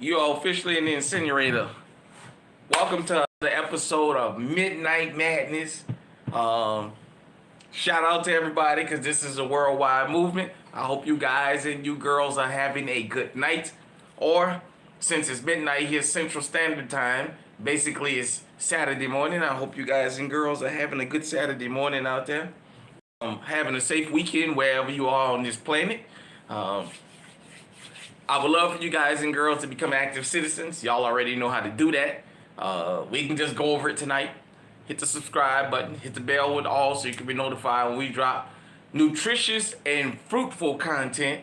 You are officially in the incinerator. Welcome to the episode of Midnight Madness. Um, Shout out to everybody because this is a worldwide movement. I hope you guys and you girls are having a good night. Or since it's midnight here Central Standard Time, basically it's Saturday morning. I hope you guys and girls are having a good Saturday morning out there. Having a safe weekend wherever you are on this planet. Um, I would love for you guys and girls to become active citizens. Y'all already know how to do that. We can just go over it tonight. Hit the subscribe button, hit the bell with all so you can be notified when we drop nutritious and fruitful content.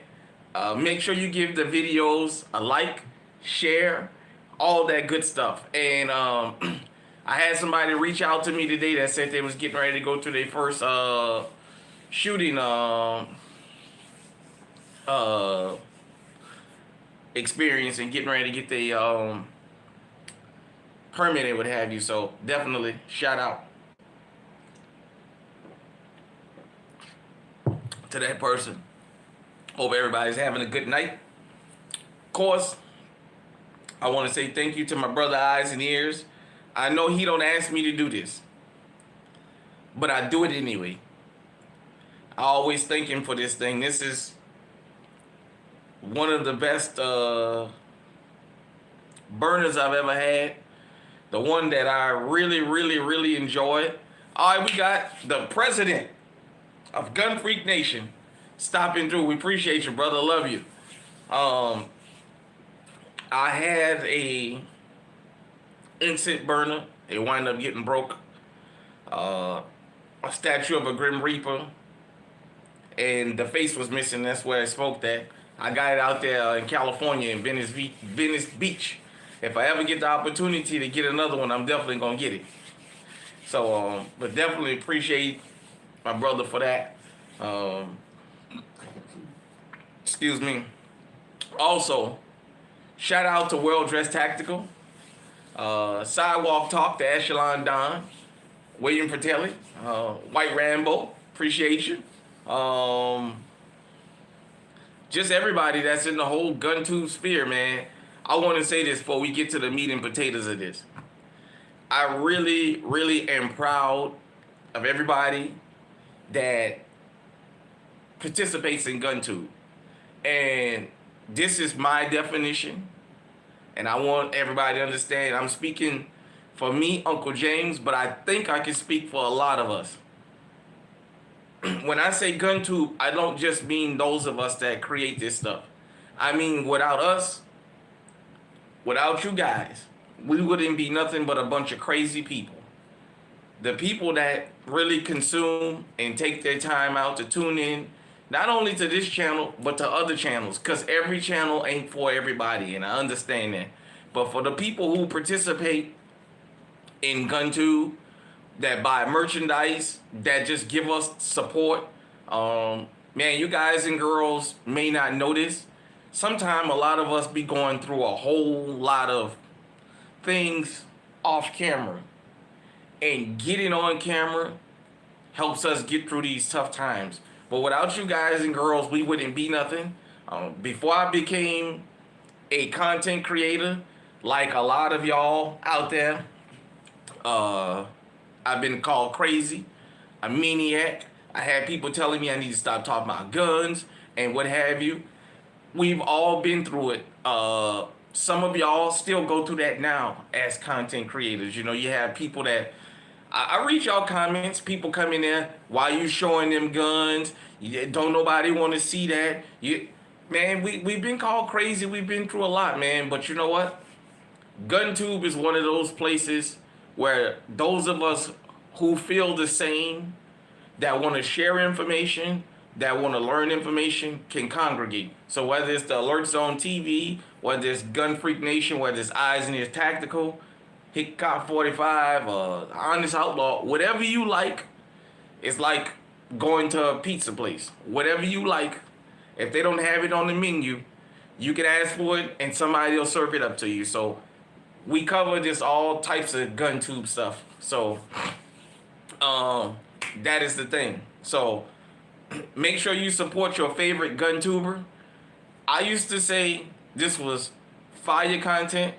Make sure you give the videos a like, share, all that good stuff. And I had somebody reach out to me today that said they was getting ready to go to their first shooting experience and getting ready to get the permit and what have you. So definitely shout out to that person. Hope everybody's having a good night. Of course, I want to say thank you to my brother Eyes and Ears. I know he don't ask me to do this, but I do it anyway. I always thank him for this thing. This is one of the best burners I've ever had. The one that I really enjoyed. All right, we got the president of Gun Freak Nation stopping through. We appreciate you, brother. Love you. I had a incense burner. It wound up getting broke. A statue of a Grim Reaper. And the face was missing. That's where I smoked at. I got it out there in California in Venice Beach. If I ever get the opportunity to get another one, I'm definitely going to get it. So, but definitely appreciate my brother for that. Excuse me. Also, shout out to World Dress Tactical. Sidewalk Talk to Echelon Don. William Fratelli. White Rambo. Appreciate you. Just everybody that's in the whole gun tube sphere, man. I want to say this before we get to the meat and potatoes of this. I really am proud of everybody that participates in gun tube. And this is my definition. And I want everybody to understand I'm speaking for me, Uncle James, but I think I can speak for a lot of us. When I say gun tube, I don't just mean those of us that create this stuff. I mean, without us, without you guys, we wouldn't be nothing but a bunch of crazy people. The people that really consume and take their time out to tune in, not only to this channel, but to other channels, because every channel ain't for everybody, and I understand that. But for the people who participate in gun tube, that buy merchandise, that just give us support. Man, you guys and girls may not know this. Sometimes a lot of us be going through a whole lot of things off camera. And getting on camera helps us get through these tough times. But without you guys and girls, we wouldn't be nothing. Before I became a content creator, like a lot of y'all out there, I've been called crazy, a maniac. I had people telling me I need to stop talking about guns and what have you. We've all been through it. Some of y'all still go through that now as content creators. You know, you have people that, I read y'all comments, people come in there, why you showing them guns? Don't nobody want to see that. Man, we've been called crazy. We've been through a lot, man. But you know what? GunTube is one of those places where those of us who feel the same, that want to share information, that want to learn information, can congregate. So whether it's the Alert Zone TV, whether it's Gun Freak Nation, whether it's Eyes and Ears Tactical, Hit Cop 45, Honest Outlaw, whatever you like, it's like going to a pizza place. Whatever you like, if they don't have it on the menu, you can ask for it and somebody will serve it up to you. So we cover this all types of gun tube stuff. So that is the thing. So make sure you support your favorite gun tuber. I used to say this was fire content.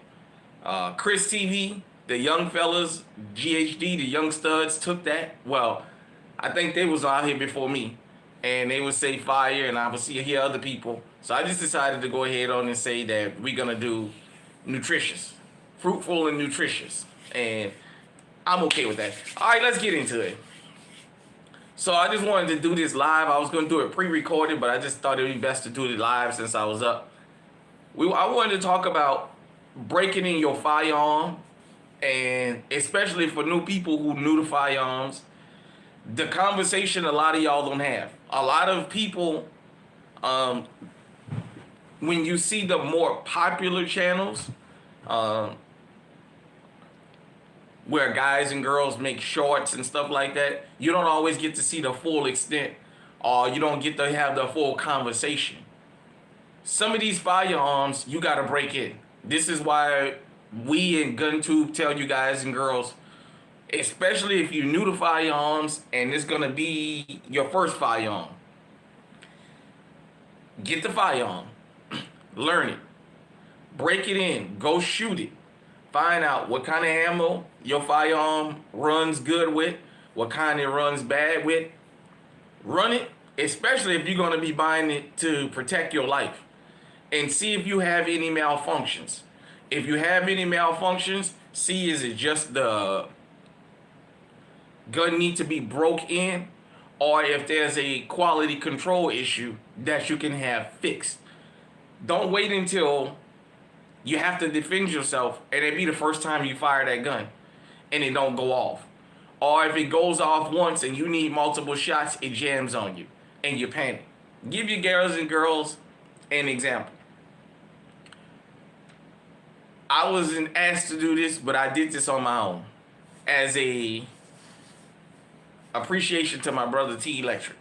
Chris TV, the young fellas, GHD, the young studs took that. Well, I think they was out here before me, and they would say fire, and I would hear other people. So I just decided to go ahead on and say that we're gonna do nutritious, fruitful and nutritious, and I'm okay with that. All right, let's get into it. So I just wanted to do this live. I was gonna do it pre-recorded, but I just thought it would be best to do it live since I was up. I wanted to talk about breaking in your firearm, and especially for new people who new to firearms, the conversation a lot of y'all don't have. A lot of people, when you see the more popular channels, where guys and girls make shorts and stuff like that, you don't always get to see the full extent, or you don't get to have the full conversation. Some of these firearms, you got to break in. This is why we in GunTube tell you guys and girls, especially if you're new to firearms and it's going to be your first firearm, get the firearm, learn it, break it in, go shoot it, find out what kind of ammo your firearm runs good with, what kind it runs bad with. Run it, especially if you're going to be buying it to protect your life, and see if you have any malfunctions. If you have any malfunctions, see, is it just the gun need to be broke in, or if there's a quality control issue that you can have fixed. Don't wait until you have to defend yourself and it be the first time you fire that gun and it don't go off. Or if it goes off once and you need multiple shots, it jams on you and you panic. Give your girls an example. I wasn't asked to do this, but I did this on my own as a appreciation to my brother T Electric.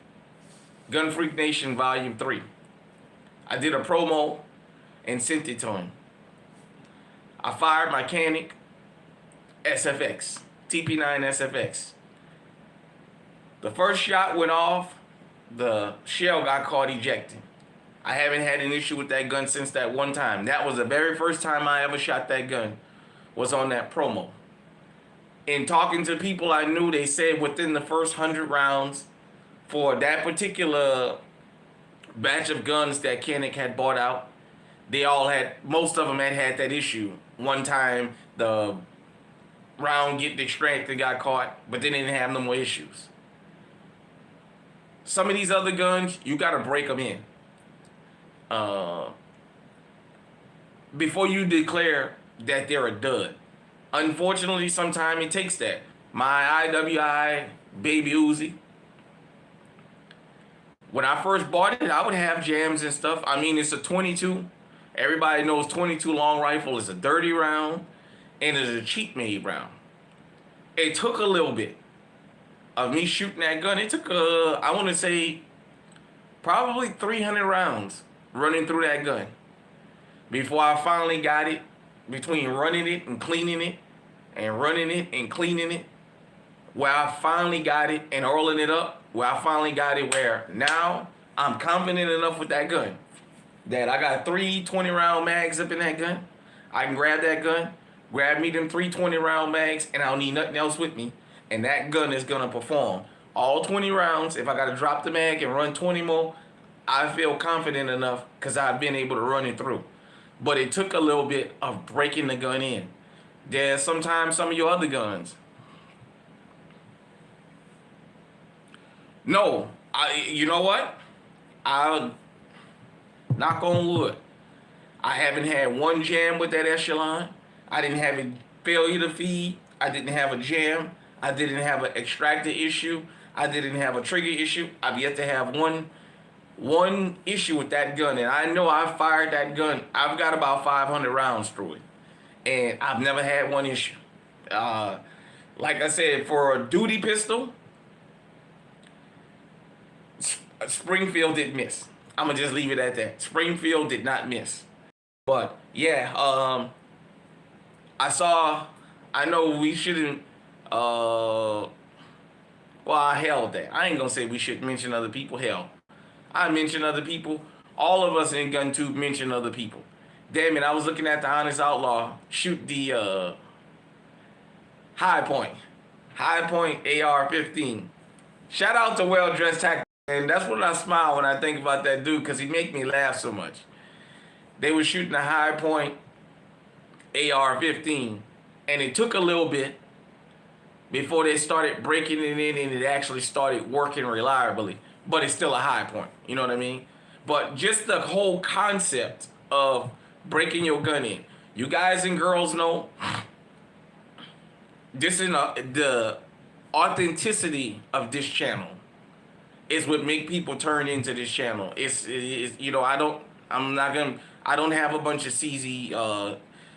Gun Freak Nation Volume 3. I did a promo and sent it to him. I fired my Canic SFX, TP9 SFX. The first shot went off, the shell got caught ejecting. I haven't had an issue with that gun since that one time. That was the very first time I ever shot that gun, was on that promo. In talking to people I knew, they said within the first 100 rounds for that particular batch of guns that Canic had bought out, most of them had that issue. One time the round get extracted, got caught, but they didn't have no more issues. Some of these other guns, you got to break them in. Before you declare that they're a dud. Unfortunately, sometimes it takes that. My IWI Baby Uzi, when I first bought it, I would have jams and stuff. I mean, it's a 22. Everybody knows 22 long rifle is a dirty round and it's a cheap made round. It took a little bit of me shooting that gun. It took, I want to say, probably 300 rounds running through that gun before I finally got it, between running it and cleaning it and running it and cleaning it, where I finally got it and oiling it up, where I finally got it where now I'm confident enough with that gun that I got 3 20-round mags up in that gun. I can grab that gun, grab me them 3 20-round mags, and I don't need nothing else with me, and that gun is going to perform all 20 rounds. If I got to drop the mag and run 20 more, I feel confident enough because I've been able to run it through. But it took a little bit of breaking the gun in. There's sometimes some of your other guns. No, you know what? I'll knock on wood. I haven't had one jam with that Echelon. I didn't have a failure to feed. I didn't have a jam. I didn't have an extractor issue. I didn't have a trigger issue. I've yet to have one issue with that gun, and I know I fired that gun. I've got about 500 rounds through it, and I've never had one issue. Like I said, for a duty pistol, Springfield didn't miss. I'm gonna just leave it at that. Springfield did not miss. But yeah, I know we shouldn't. Well, I held that. I ain't gonna say we should mention other people. Hell, I mention other people. All of us in GunTube mention other people. Damn it, I was looking at the Honest Outlaw shoot the High Point. High Point AR-15. Shout out to Well Dressed Tactics. And that's when I smile when I think about that dude because he make me laugh so much. They were shooting a High Point AR-15, and it took a little bit before they started breaking it in and it actually started working reliably. But it's still a High Point, you know what I mean? But just the whole concept of breaking your gun in. You guys and girls know this is the authenticity of this channel is what make people turn into this channel. It's you know, I don't have a bunch of CZ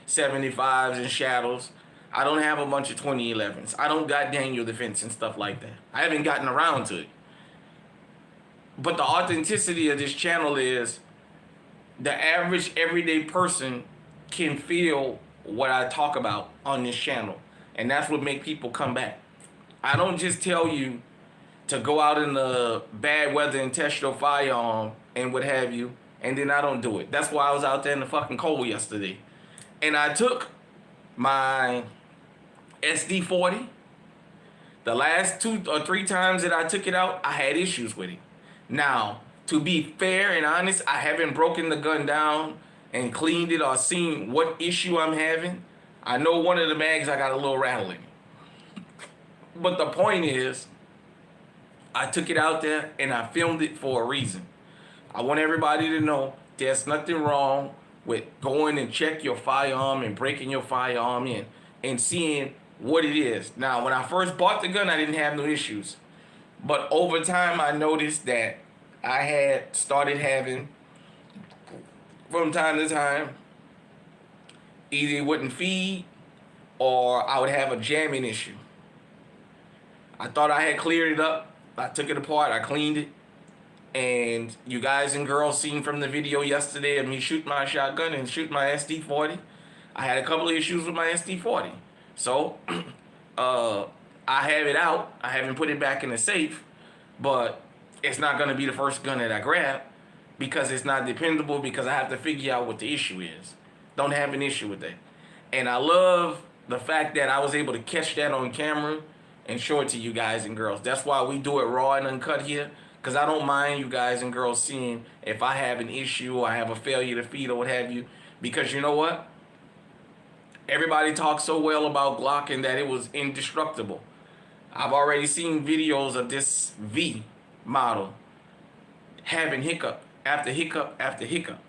75s and shadows. I don't have a bunch of 2011s. I don't got Daniel Defense and stuff like that. I haven't gotten around to it. But the authenticity of this channel is the average everyday person can feel what I talk about on this channel. And that's what make people come back. I don't just tell you to go out in the bad weather and test your firearm and what have you, and then I don't do it. That's why I was out there in the fucking cold yesterday. And I took my SD-40. The last 2 or 3 times that I took it out, I had issues with it. Now, to be fair and honest, I haven't broken the gun down and cleaned it or seen what issue I'm having. I know one of the mags I got a little rattle in it. But the point is, I took it out there and I filmed it for a reason. I want everybody to know there's nothing wrong with going and check your firearm and breaking your firearm in and seeing what it is. Now, when I first bought the gun, I didn't have no issues. But over time, I noticed that I had started having, from time to time, either it wouldn't feed or I would have a jamming issue. I thought I had cleared it up. I took it apart, I cleaned it, and you guys and girls seen from the video yesterday of me shooting my shotgun and shooting my SD-40, I had a couple of issues with my SD-40. So, I have it out. I haven't put it back in the safe, but it's not going to be the first gun that I grab because it's not dependable, because I have to figure out what the issue is. Don't have an issue with that. And I love the fact that I was able to catch that on camera and show it to you guys and girls. That's why we do it raw and uncut here, because I don't mind you guys and girls seeing if I have an issue or I have a failure to feed or what have you. Because you know what? Everybody talks so well about Glock and that it was indestructible. I've already seen videos of this V model having hiccup after hiccup after hiccup.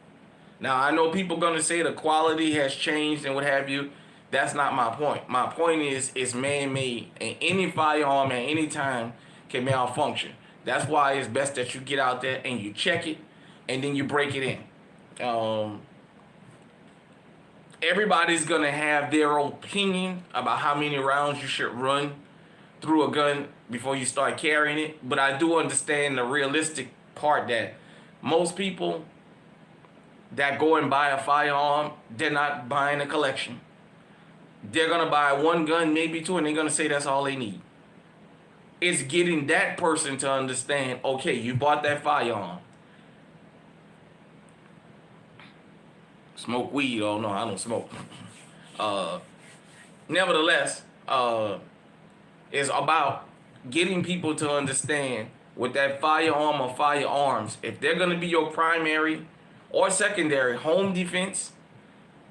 Now, I know people going to say the quality has changed and what have you. That's not my point. My point is it's man-made, and any firearm at any time can malfunction. That's why it's best that you get out there and you check it and then you break it in. Everybody's going to have their opinion about how many rounds you should run through a gun before you start carrying it. But I do understand the realistic part that most people that go and buy a firearm, they're not buying a collection. They're going to buy one gun, maybe 2, and they're going to say that's all they need. It's getting that person to understand, okay, you bought that firearm. Smoke weed? Oh, no, I don't smoke. Nevertheless, it's about getting people to understand with that firearm or firearms, if they're going to be your primary or secondary home defense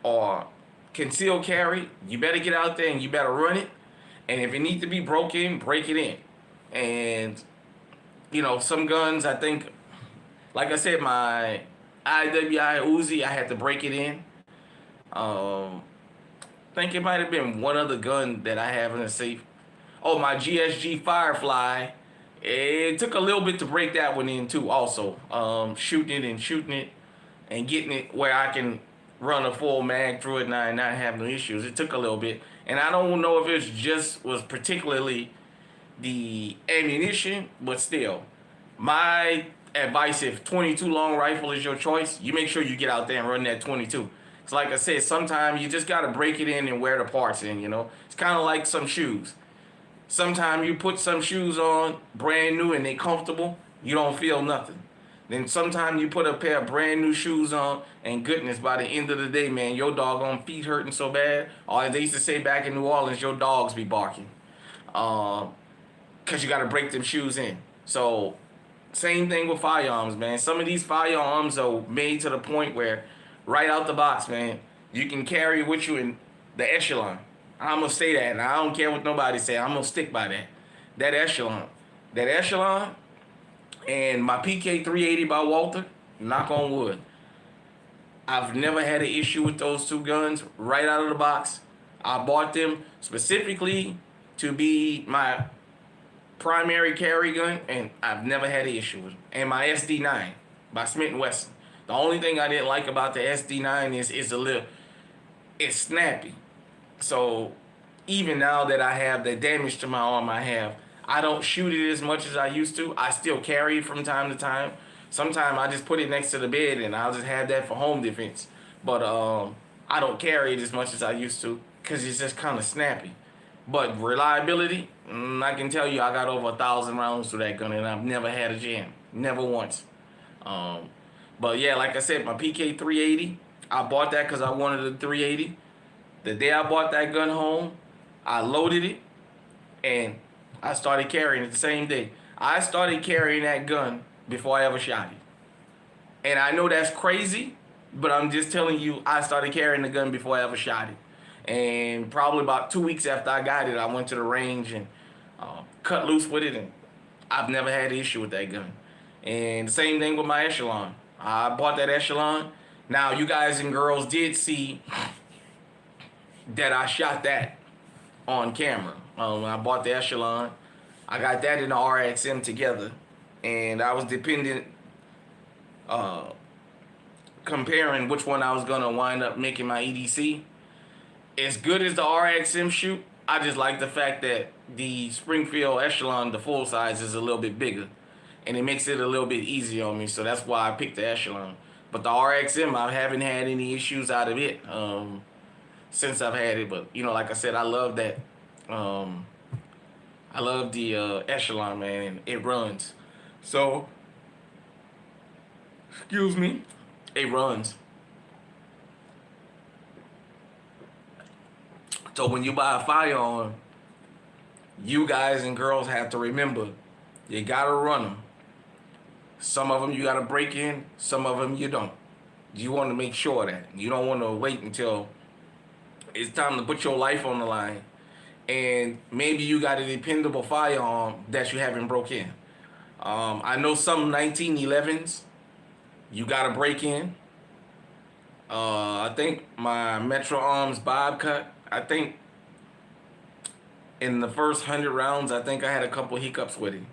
or concealed carry, you better get out there and you better run it. And if it needs to be broken, break it in. And, you know, some guns, I think, like I said, my IWI Uzi, I had to break it in. I think it might have been one other gun that I have in the safe. Oh, my GSG Firefly. It took a little bit to break that one in too also. Shooting it and getting it where I can run a full mag through it and not have no issues. It took a little bit. And I don't know if it was particularly the ammunition, but still. My advice, if 22 long rifle is your choice, you make sure you get out there and run that 22. It's like I said, sometimes you just got to break it in and wear the parts in, you know. It's kind of like some shoes. Sometimes you put some shoes on brand new and they comfortable, you don't feel nothing. Then sometimes you put a pair of brand new shoes on, and goodness, by the end of the day, man, your doggone feet hurting so bad. Or as they used to say back in New Orleans, your dogs be barking. Cause you gotta break them shoes in. So same thing with firearms, man. Some of these firearms are made to the point where right out the box, man, you can carry with you in the echelon. I'm gonna say that, and I don't care what nobody say. I'm gonna stick by that. That echelon, and my PK 380 by Walther. Knock on wood. I've never had an issue with those two guns right out of the box. I bought them specifically to be my primary carry gun, and I've never had an issue with them. And my SD9 by Smith & Wesson. The only thing I didn't like about the SD9 is it's snappy. So even now that I have the damage to my arm I don't shoot it as much as I used to. I still carry it from time to time. Sometimes I just put it next to the bed and I'll just have that for home defense. But I don't carry it as much as I used to because it's just kind of snappy. But reliability, I can tell you I got over 1,000 rounds through that gun and I've never had a jam. Never once. But yeah, like I said, my PK 380, I bought that because I wanted a 380. The day I bought that gun home, I loaded it and I started carrying it the same day. I started carrying that gun before I ever shot it. And I know that's crazy, but I'm just telling you, I started carrying the gun before I ever shot it. And probably about 2 weeks after I got it, I went to the range and cut loose with it, and I've never had an issue with that gun. And the same thing with my Echelon. I bought that Echelon. Now, you guys and girls did see that I shot that on camera. I bought the Echelon. I got that in the RXM together, and I was comparing which one I was gonna wind up making my EDC. As good as the RXM shoot, I just like the fact that the Springfield Echelon, the full size, is a little bit bigger, and it makes it a little bit easier on me. So that's why I picked the Echelon. But the RXM, I haven't had any issues out of it since I've had it. But you know, like I said, I love that. I love the Echelon, man, and it runs. So, excuse me, it runs. So when you buy a firearm, you guys and girls have to remember, you gotta run them. Some of them you gotta break in, some of them you don't. You want to make sure that. You don't want to wait until it's time to put your life on the line. And maybe you got a dependable firearm that you haven't broke in. I know some 1911s you gotta break in. I think my Metro Arms Bob cut, I think in the first 100 rounds, I think I had a couple hiccups with it.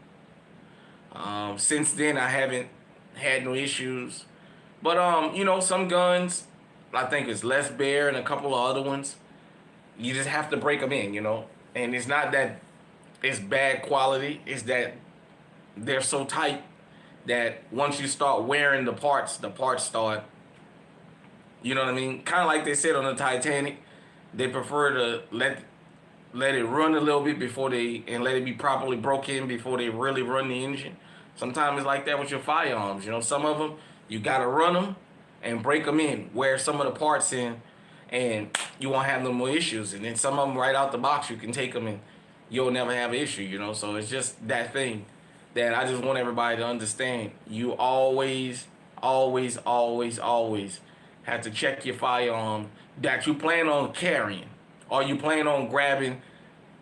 Since then, I haven't had no issues. But, you know, some guns, I think it's Les Bear and a couple of other ones, you just have to break them in, you know. And it's not that it's bad quality. It's that they're so tight that once you start wearing the parts start, you know what I mean? Kind of like they said on the Titanic, they prefer to let it run a little bit and let it be properly broke in before they really run the engine. Sometimes it's like that with your firearms. You know, some of them, you got to run them and break them in, wear some of the parts in, and you won't have no more issues. And then some of them right out the box, you can take them and you'll never have an issue, you know. So it's just that thing that I just want everybody to understand. You always have to check your firearm that you plan on carrying or you plan on grabbing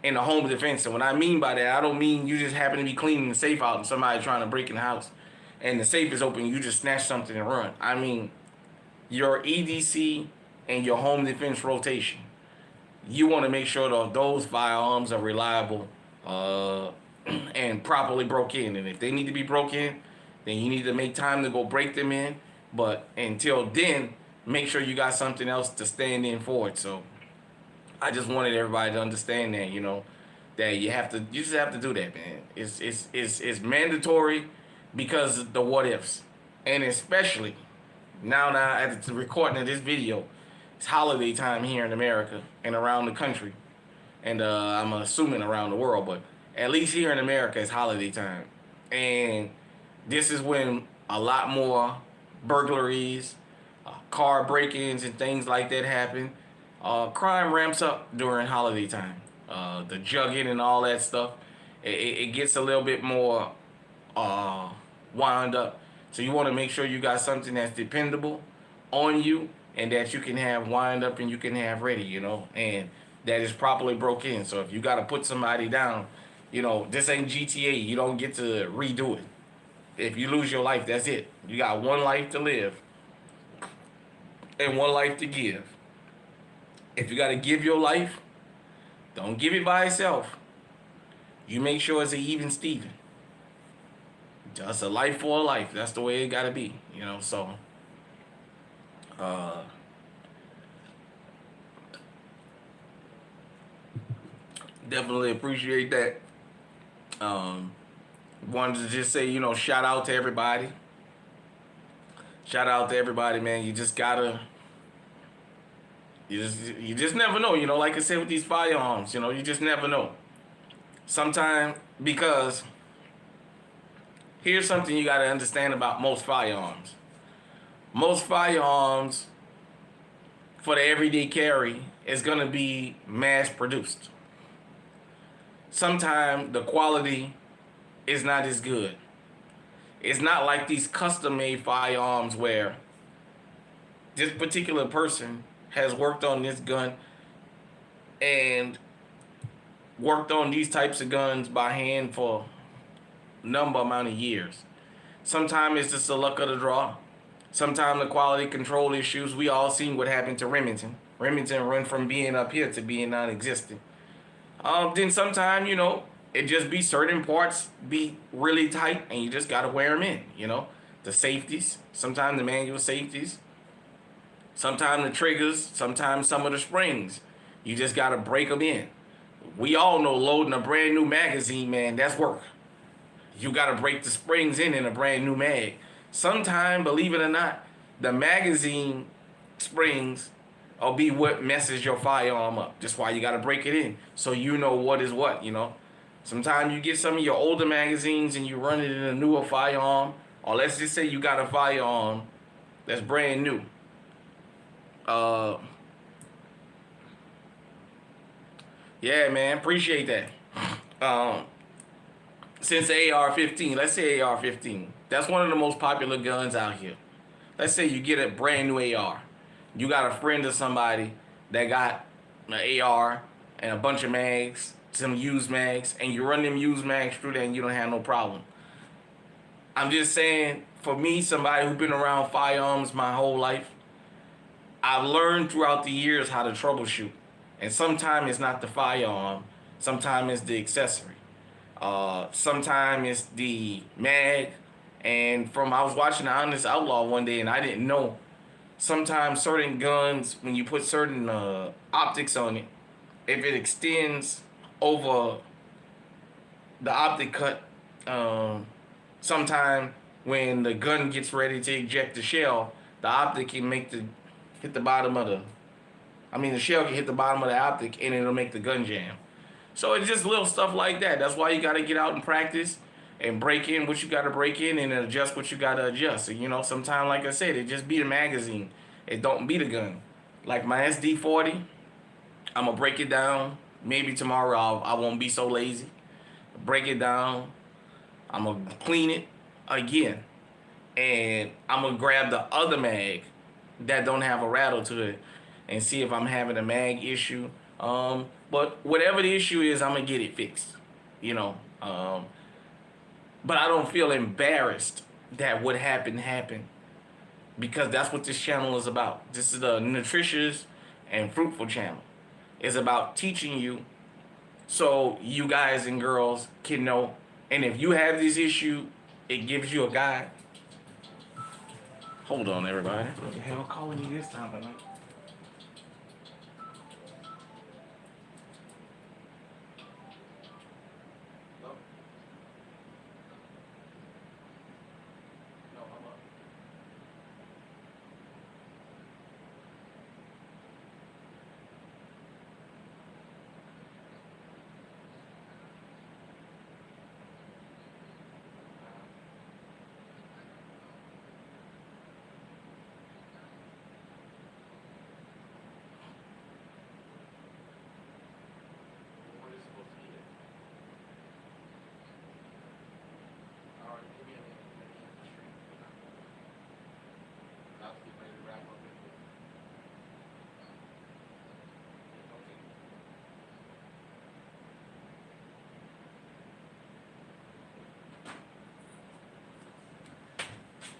in the home defense. And what I mean by that, I don't mean you just happen to be cleaning the safe out and somebody trying to break in the house and the safe is open, you just snatch something and run. I mean, your EDC and your home defense rotation. You want to make sure that those firearms are reliable and properly broke in. And if they need to be broke in, then you need to make time to go break them in. But until then, make sure you got something else to stand in for it. So I just wanted everybody to understand that, you know, that you just have to do that, man. It's mandatory because of the what ifs. And especially now at the recording of this video, it's holiday time here in America and around the country. And I'm assuming around the world, but at least here in America, it's holiday time. And this is when a lot more burglaries, car break-ins, and things like that happen. Crime ramps up during holiday time. The jugging and all that stuff, it gets a little bit more uh, wound up. So you want to make sure you got something that's dependable on you and that you can have wind up and you can have ready, and that is properly broke in. So if you got to put somebody down, this ain't GTA. You don't get to redo it. If you lose your life, that's it. You got one life to live and one life to give. If you got to give your life, don't give it by itself. You make sure it's an even Steven. Just a life for a life. That's the way it got to be, So, definitely appreciate that. Wanted to just say, shout out to everybody. Shout out to everybody, man. You just gotta. You just never know, Like I said with these firearms, you just never know. Sometimes because here's something you got to understand about most firearms. Most firearms for the everyday carry is going to be mass produced. Sometimes the quality is not as good. It's not like these custom made firearms where this particular person has worked on this gun and worked on these types of guns by hand for a number amount of years. Sometimes it's just the luck of the draw. Sometimes the quality control issues. We all seen what happened to Remington. Remington run from being up here to being non-existent. Then sometimes, it just be certain parts be really tight and you just got to wear them in, The safeties, sometimes the manual safeties, sometimes the triggers, sometimes some of the springs. You just got to break them in. We all know loading a brand new magazine, man, that's work. You got to break the springs in a brand new mag. Sometimes, believe it or not, the magazine springs will be what messes your firearm up. That's why you got to break it in so you know what is what, Sometimes you get some of your older magazines and you run it in a newer firearm, or let's just say you got a firearm that's brand new. Yeah, man, appreciate that. Since the AR-15, let's say AR-15, that's one of the most popular guns out here. Let's say you get a brand new AR. You got a friend or somebody that got an AR and a bunch of mags, some used mags, and you run them used mags through there and you don't have no problem. I'm just saying, for me, somebody who's been around firearms my whole life, I've learned throughout the years how to troubleshoot. And sometimes it's not the firearm, sometimes it's the accessory. Sometimes it's the mag. And I was watching The Honest Outlaw one day and I didn't know. Sometimes certain guns, when you put certain optics on it, if it extends over the optic cut, sometime when the gun gets ready to eject the shell, the optic can hit the bottom of the shell can hit the bottom of the optic and it'll make the gun jam. So it's just little stuff like that. That's why you got to get out and practice and break in what you got to break in and adjust what you got to adjust. And, sometimes, like I said, it just be the magazine. It don't be the gun. Like my SD40, I'm going to break it down. Maybe tomorrow I won't be so lazy. Break it down. I'm going to clean it again. And I'm going to grab the other mag that don't have a rattle to it and see if I'm having a mag issue. But whatever the issue is, I'm going to get it fixed. But I don't feel embarrassed that what happened. Because that's what this channel is about. This is a nutritious and fruitful channel. It's about teaching you so you guys and girls can know. And if you have this issue, it gives you a guide. Hold on, everybody. What the hell calling me this time of night?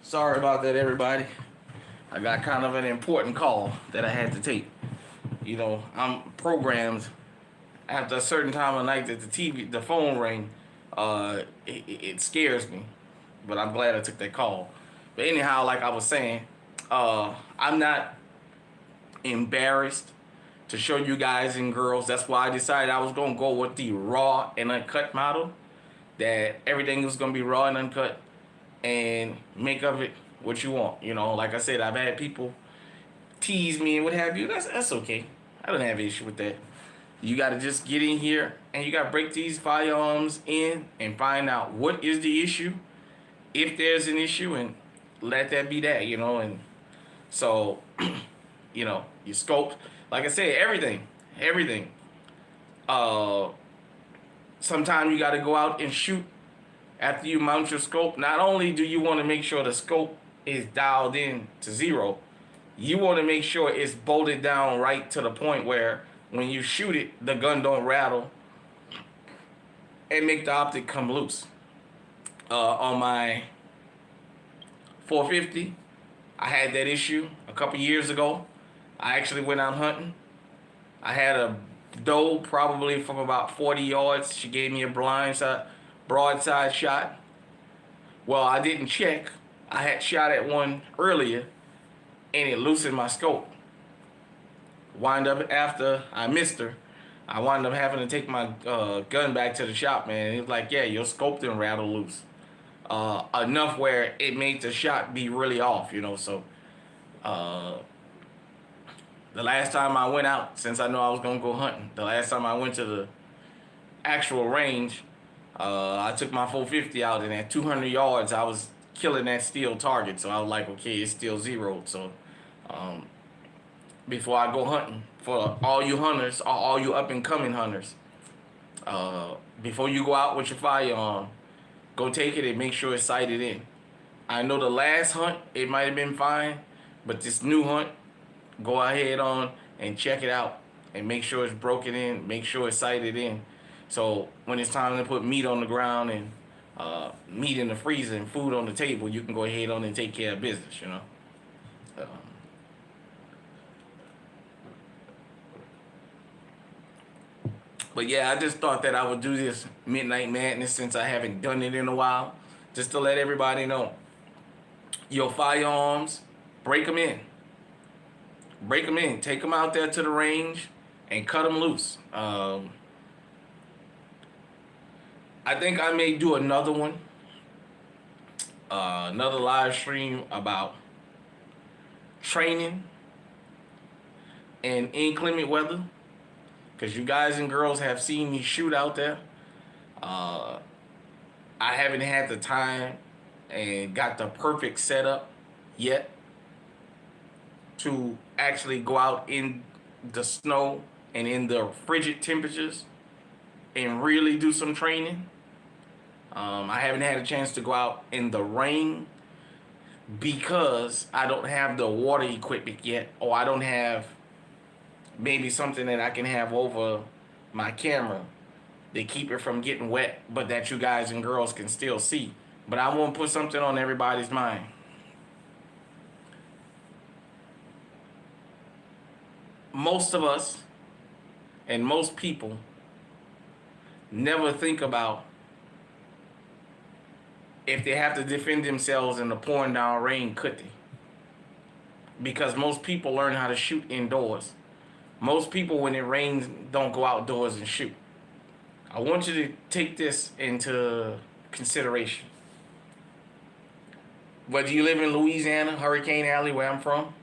Sorry about that, everybody. I got kind of an important call that I had to take. You know, I'm programmed after a certain time of night that the phone ring. It scares me, but I'm glad I took that call. But anyhow, like I was saying, I'm not embarrassed to show you guys and girls. That's why I decided I was gonna go with the raw and uncut model. That everything was gonna be raw and uncut, and make of it what you want. You know, like I said, I've had people tease me and what have you. That's okay. I don't have an issue with that. You got to just get in here and you got to break these firearms in and find out what is the issue, if there's an issue, and let that be that. You know, and so, you know, you scope. Like I said, everything. Uh, Sometimes you got to go out and shoot after you mount your scope. Not only do you want to make sure the scope is dialed in to 0, you want to make sure it's bolted down right to the point where when you shoot it, the gun don't rattle and make the optic come loose. On my 450, I had that issue a couple years ago. I actually went out hunting. I had a doe probably from about 40 yards. She gave me a broadside shot. Well, I didn't check. I had shot at one earlier, and it loosened my scope. Wind up after I missed her, I wound up having to take my gun back to the shop, man. He was like, yeah, your scope didn't rattle loose. Enough where it made the shot be really off, you know, so the last time I went out, since I know I was going to go hunting, the last time I went to the actual range, I took my 450 out, and at 200 yards, I was killing that steel target. So I was like, okay, it's still 0. So before I go hunting, for all you hunters, or all you up-and-coming hunters, before you go out with your firearm, go take it and make sure it's sighted in. I know the last hunt, it might have been fine, but this new hunt, go ahead on and check it out and make sure it's broken in, make sure it's sighted in. So when it's time to put meat on the ground and meat in the freezer and food on the table, you can go ahead on and take care of business, you know. But yeah, I just thought that I would do this Midnight Madness since I haven't done it in a while, just to let everybody know. Your firearms, break them in. Break them in. Take them out there to the range and cut them loose. I think I may do another one, another live stream about training in inclement weather, because you guys and girls have seen me shoot out there. I haven't had the time and got the perfect setup yet to actually go out in the snow and in the frigid temperatures and really do some training. I haven't had a chance to go out in the rain because I don't have the water equipment yet, or I don't have maybe something that I can have over my camera to keep it from getting wet, but that you guys and girls can still see. But I want to put something on everybody's mind. Most of us and most people never think about if they have to defend themselves in the pouring down rain, could they? Because most people learn how to shoot indoors. Most people, when it rains, don't go outdoors and shoot. I want you to take this into consideration. Whether you live in Louisiana, Hurricane Alley, where I'm from,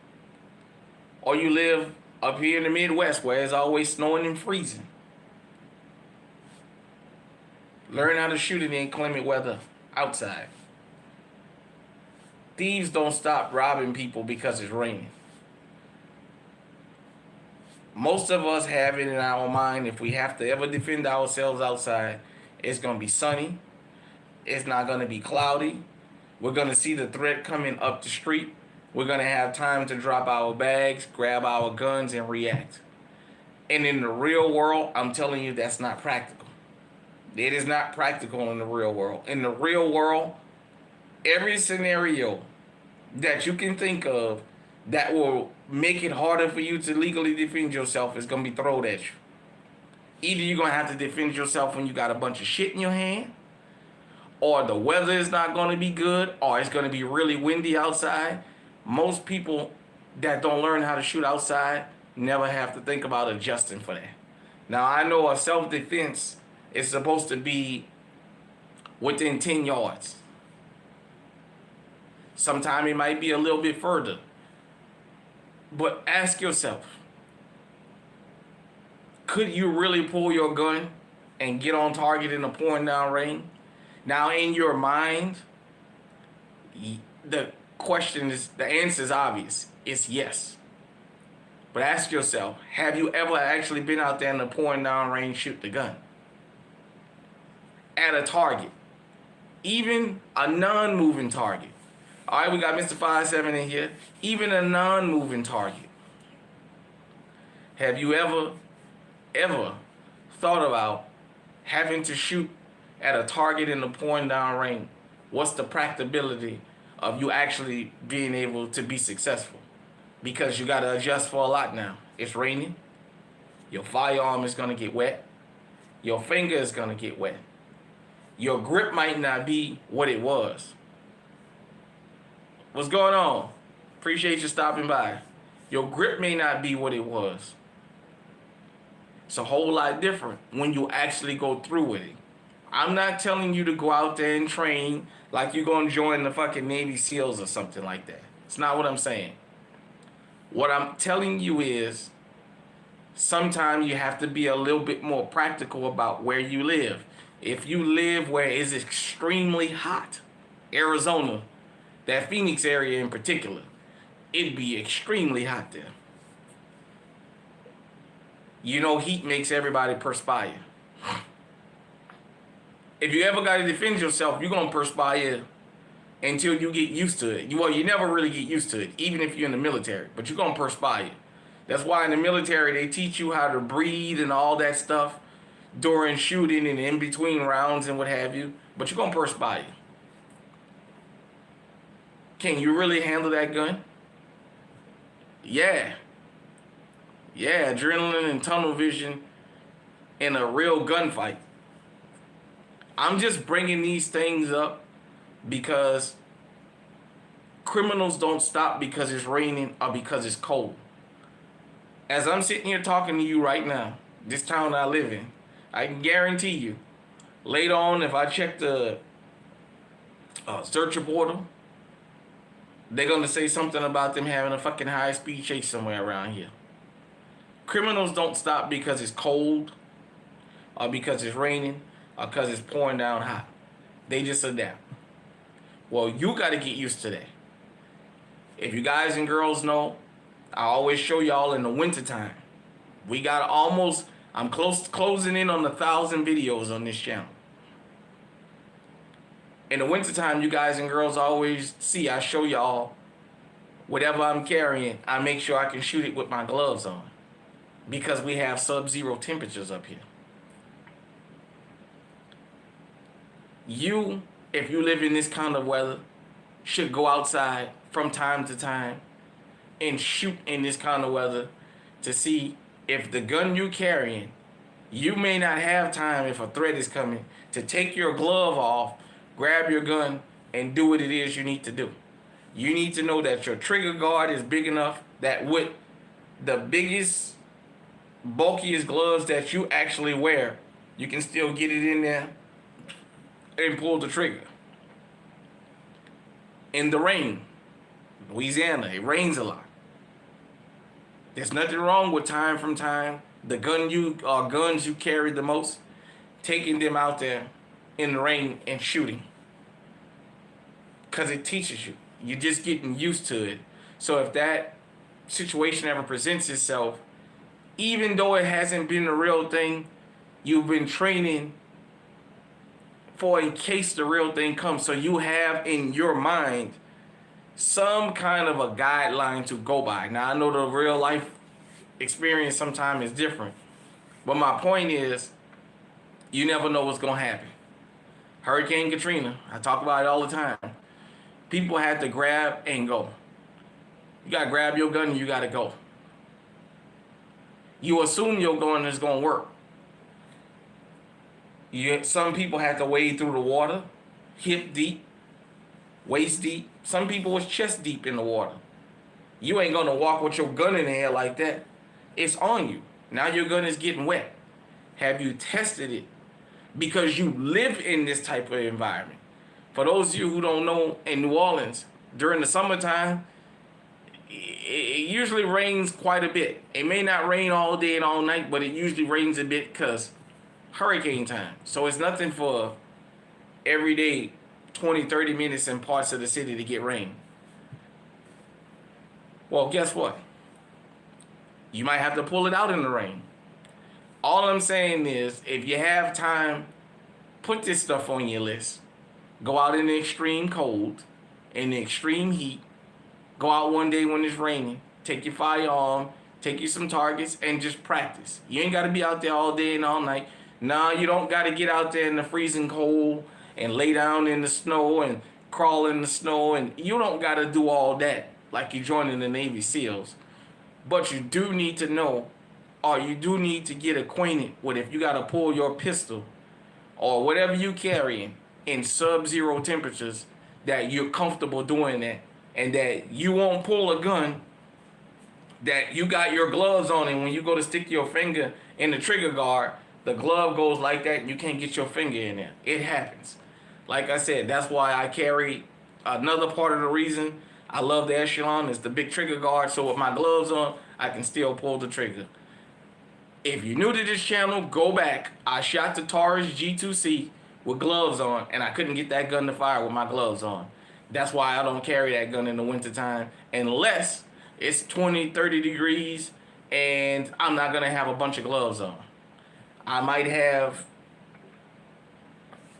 or you live up here in the Midwest, where it's always snowing and freezing, learn how to shoot in inclement weather outside. Thieves don't stop robbing people because it's raining. Most of us have it in our mind, if we have to ever defend ourselves outside, it's going to be sunny. It's not going to be cloudy. We're going to see the threat coming up the street. We're going to have time to drop our bags, grab our guns, and react. And in the real world, I'm telling you, that's not practical. It is not practical in the real world. In the real world, every scenario that you can think of that will make it harder for you to legally defend yourself is gonna be thrown at you. Either you're gonna have to defend yourself when you got a bunch of shit in your hand, or the weather is not gonna be good, or it's gonna be really windy outside. Most people that don't learn how to shoot outside never have to think about adjusting for that. Now I know a self-defense is supposed to be within 10 yards. Sometimes it might be a little bit further. But ask yourself, could you really pull your gun and get on target in a pouring down rain? Now in your mind, the answer is obvious. It's yes. But ask yourself, have you ever actually been out there in the pouring down rain, shoot the gun? At a target. Even a non-moving target. All right, we got Mr. 5'7" in here. Even a non-moving target. Have you ever thought about having to shoot at a target in the pouring down rain? What's the practicability of you actually being able to be successful? Because you got to adjust for a lot now. It's raining. Your firearm is going to get wet. Your finger is going to get wet. Your grip might not be what it was. What's going on? Appreciate you stopping by. Your grip may not be what it was. It's a whole lot different when you actually go through with it. I'm not telling you to go out there and train like you're going to join the fucking Navy SEALs or something like that. It's not what I'm saying. What I'm telling you is sometimes you have to be a little bit more practical about where you live. If you live where it's extremely hot, Arizona, that Phoenix area in particular, it'd be extremely hot there. You know, heat makes everybody perspire. If you ever got to defend yourself, you're going to perspire until you get used to it. You never really get used to it, even if you're in the military, but you're going to perspire. That's why in the military, they teach you how to breathe and all that stuff during shooting and in between rounds and what have you, but you're going to perspire. Can you really handle that gun? Yeah. Yeah, adrenaline and tunnel vision in a real gunfight. I'm just bringing these things up because criminals don't stop because it's raining or because it's cold. As I'm sitting here talking to you right now, this town I live in, I can guarantee you, later on if I check the search portal, they're going to say something about them having a fucking high-speed chase somewhere around here. Criminals don't stop because it's cold or because it's raining or because it's pouring down hot. They just adapt. Well, you got to get used to that. If you guys and girls know, I always show y'all in the wintertime. We got I'm closing in on 1,000 videos on this channel. In the wintertime, you guys and girls always see I show y'all whatever I'm carrying, I make sure I can shoot it with my gloves on. Because we have sub-zero temperatures up here. You, if you live in this kind of weather, should go outside from time to time and shoot in this kind of weather to see if the gun you're carrying, you may not have time if a threat is coming to take your glove off, grab your gun, and do what it is you need to do. You need to know that your trigger guard is big enough that with the biggest, bulkiest gloves that you actually wear, you can still get it in there and pull the trigger. In the rain, Louisiana, it rains a lot. There's nothing wrong with time from time, the guns you carry the most, taking them out there in the rain and shooting. Because it teaches you. You're just getting used to it. So if that situation ever presents itself, even though it hasn't been a real thing, you've been training for in case the real thing comes. So you have in your mind some kind of a guideline to go by. Now, I know the real life experience sometimes is different. But my point is, you never know what's going to happen. Hurricane Katrina, I talk about it all the time. people had to grab and go. You gotta grab your gun and you gotta go. You assume your gun is gonna work. Some people had to wade through the water, hip deep, waist deep. Some people was chest deep in the water. You ain't gonna walk with your gun in the air like that. It's on you. Now your gun is getting wet. Have you tested it? Because you live in this type of environment. For those of you who don't know, in New Orleans, during the summertime, it usually rains quite a bit. It may not rain all day and all night, but it usually rains a bit because hurricane time. So it's nothing for every day 20, 30 minutes in parts of the city to get rain. Well, guess what? You might have to pull it out in the rain. All I'm saying is, if you have time, put this stuff on your list. Go out in the extreme cold, in the extreme heat. Go out one day when it's raining. Take your firearm, take you some targets, and just practice. You ain't got to be out there all day and all night. Nah, you don't got to get out there in the freezing cold and lay down in the snow and crawl in the snow. And you don't got to do all that like you're joining the Navy SEALs. But you do need to know, or you do need to get acquainted with, if you got to pull your pistol or whatever you carrying in sub-zero temperatures, that you're comfortable doing that, and that you won't pull a gun, that you got your gloves on, and when you go to stick your finger in the trigger guard, the glove goes like that and you can't get your finger in there. It happens. Like I said, that's why I carry, another part of the reason I love the Echelon is the big trigger guard, so with my gloves on, I can still pull the trigger. If you're new to this channel, go back. I shot the Taurus G2C with gloves on, and I couldn't get that gun to fire with my gloves on. That's why I don't carry that gun in the wintertime, unless it's 20, 30 degrees, and I'm not going to have a bunch of gloves on. I might have,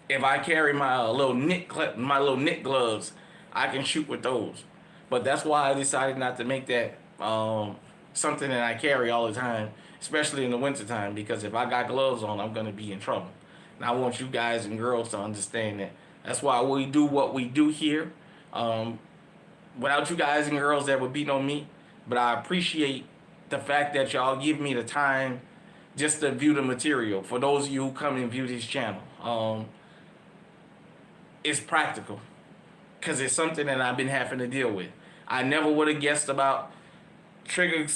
if I carry my little knit gloves, I can shoot with those. But that's why I decided not to make that something that I carry all the time, especially in the wintertime, because if I got gloves on, I'm going to be in trouble. And I want you guys and girls to understand that. That's why we do what we do here. Without you guys and girls, there would be no me. But I appreciate the fact that y'all give me the time just to view the material. For those of you who come and view this channel, it's practical, because it's something that I've been having to deal with. I never would have guessed about trigger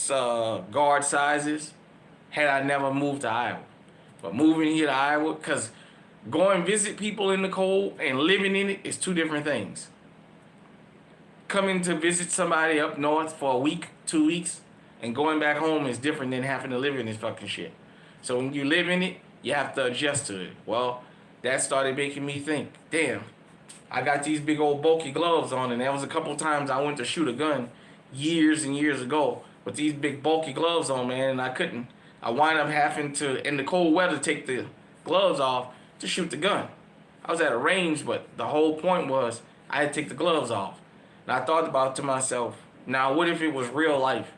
guard sizes had I never moved to Iowa. But moving here to Iowa, because going visit people in the cold and living in it is two different things. Coming to visit somebody up north for a week, 2 weeks, and going back home is different than having to live in this fucking shit. So when you live in it, you have to adjust to it. Well, that started making me think, damn, I got these big old bulky gloves on, and there was a couple times I went to shoot a gun years and years ago with these big bulky gloves on, man, and I couldn't. I wind up having to, in the cold weather, take the gloves off to shoot the gun. I was at a range, but the whole point was I had to take the gloves off. And I thought about to myself, now what if it was real life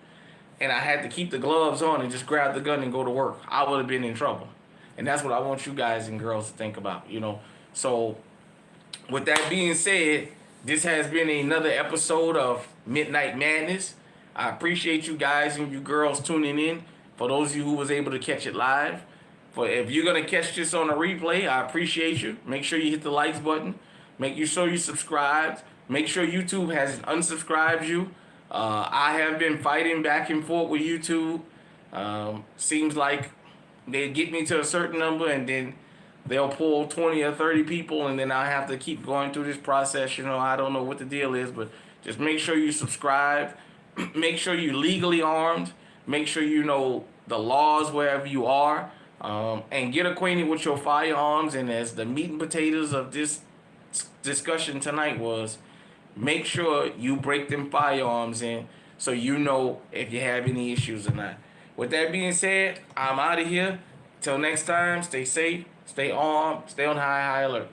and I had to keep the gloves on and just grab the gun and go to work? I would have been in trouble. And that's what I want you guys and girls to think about, you know. So with that being said, this has been another episode of Midnight Madness. I appreciate you guys and you girls tuning in. For those of you who was able to catch it live. If you're going to catch this on a replay, I appreciate you. Make sure you hit the likes button. Make sure you subscribe. Make sure YouTube has unsubscribed you. I have been fighting back and forth with YouTube. Seems like they get me to a certain number and then they'll pull 20 or 30 people and then I have to keep going through this process. You know, I don't know what the deal is, but just make sure you subscribe. Make sure you're legally armed. Make sure you know the laws wherever you are. And get acquainted with your firearms. And as the meat and potatoes of this discussion tonight was, make sure you break them firearms in so you know if you have any issues or not. With that being said, I'm out of here. Till next time, stay safe, stay armed, stay on high alert.